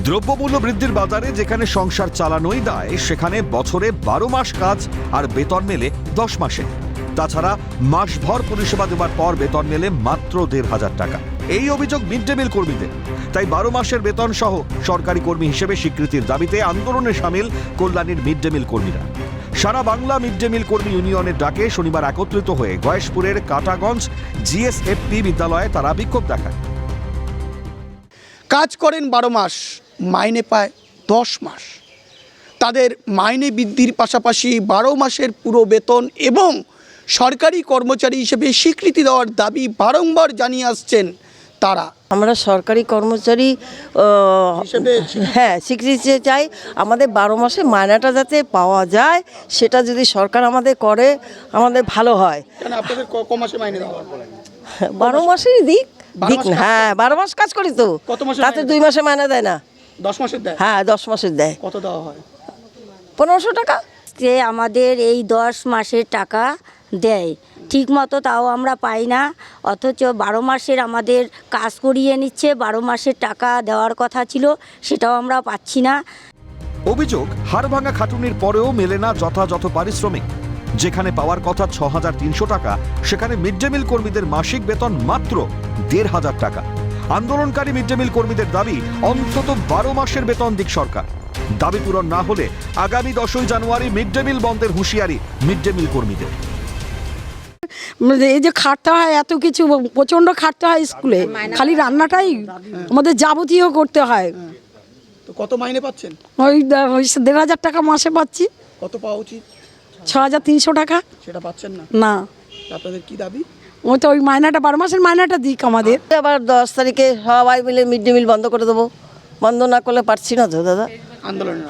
দ্রব্যমূল্য বৃদ্ধির বাজারে যেখানে সংসার চালানোই দায়, সেখানে বছরে 12 মাস কাজ আর বেতন মেলে 10 মাসে। তাছাড়া মাসভর পরিষেবা দেওয়ার পর বেতন মেলে মাত্র 1,500 টাকা। এই অভিযোগ মিড ডে মিল কর্মীদের। তাই 12 মাসের বেতন সহ সরকারি কর্মী হিসেবে স্বীকৃতির দাবিতে আন্দোলনে সামিল কল্যাণীর মিড ডে মিল কর্মীরা। সারা বাংলা মিড ডে মিল কর্মী ইউনিয়নের ডাকে শনিবার একত্রিত হয়ে গয়েশপুরের কাটাগঞ্জ জিএসএফপি বিদ্যালয়ে তারা বিক্ষোভ দেখায়। কাজ করেন 12 মাস, মাইনে পায় 10 মাস। তাদের মাইনে বৃদ্ধির পাশাপাশি 12 মাসের পুরো বেতন এবং সরকারি কর্মচারী হিসেবে স্বীকৃতি দেওয়ার দাবি বারংবার জানিয়ে আসছেন তারা। আমরা সরকারি কর্মচারী স্বীকৃতি চাই। আমাদের 12 মাসে মাইনাটা যাতে পাওয়া যায়, সেটা যদি সরকার আমাদের করে আমাদের ভালো হয়। আপনাদের ক মাসে মাইনে দেওয়া? 12 মাসেরই দিক। হ্যাঁ, 12 মাস কাজ করি তো, তাতে 2 মাসে মাইনা দেয় না। 10 মাসের দেয়? হ্যাঁ, 10 মাসের দেয়। কত দেওয়া হয়? 1500 টাকা। যে আমাদের এই 10 মাসের টাকা দেয় ঠিক মতো, তাও আমরা পাই না। অথচ 12 মাসের আমাদের কাজ করিয়ে নিচ্ছে, 12 মাসের টাকা দেওয়ার কথা ছিল, সেটাও আমরা পাচ্ছি না। অভিযোগ, হাড়ভাঙা খাটুনির পরেও মেলে না যথাযথ পারিশ্রমিক। যেখানে পাওয়ার কথা 6,300 টাকা, সেখানে মিড ডে মিল কর্মীদের মাসিক বেতন মাত্র 1,500 টাকা। আন্দোলনকারী মিড ডে মিল কর্মীদের দাবি অন্তত 12 মাসের বেতন দিক সরকার। দাবি পূরণ না হলে আগামী 10ই জানুয়ারি মিড ডে মিল বন্ধের হুঁশিয়ারি মিড ডে মিল কর্মীদের। এই যে খাটতে হয়, এত কিছু প্রচণ্ড খাটতে হয় স্কুলে, খালি রান্নাটাই আমাদের যাবতীয় করতে হয়। তো কত মাইনে পাচ্ছেন? ওই 1,500 টাকা মাসে পাচ্ছি। কত পাওয়া উচিত? 6,300 টাকা। সেটা পাচ্ছেন না? না। আপনাদের কি দাবি? ওই তো ওই মাইনাটা 12 মাসের মাইনাটা দিক আমাদের। আবার 10 তারিখে সবাই মিলে মিড ডে মিল বন্ধ করে দেবো। বন্ধ না করলে পারছি না তো দাদা।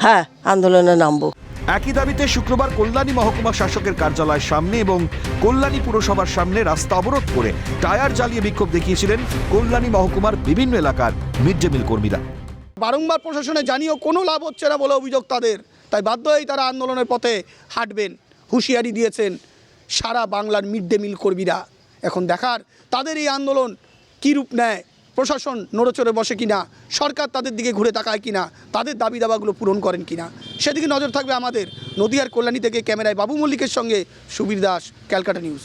হ্যাঁ, আন্দোলনে নামবো। একই দাবিতে শুক্রবার কল্যাণী মহকুমা শাসকের কার্যালয়ের সামনে এবং কল্যাণী পুরসভার সামনে রাস্তা অবরোধ করে টায়ার জ্বালিয়ে বিক্ষোভ দেখিয়েছিলেন কল্যাণী মহকুমার বিভিন্ন এলাকার মিড ডে মিল কর্মীরা। বারংবার প্রশাসনে জানিয়েও কোনো লাভ হচ্ছে না বলে অভিযোগ তাদের। তাই বাধ্য হয়েই তারা আন্দোলনের পথে হাঁটবেন হুঁশিয়ারি দিয়েছেন সারা বাংলার মিড ডে মিল কর্মীরা। এখন দেখার তাদের এই আন্দোলন কী রূপ নেয়, প্রশাসন নড়েচড়ে বসে কিনা, সরকার তাদের দিকে ঘুরে তাকায় কিনা, তাদের দাবি দাবাগুলো পূরণ করেন কিনা, সেদিকে নজর থাকবে আমাদের। নদিয়ার কল্যাণী থেকে ক্যামেরায় বাবু মল্লিকের সঙ্গে সুবীর দাস, ক্যালকাটা নিউজ।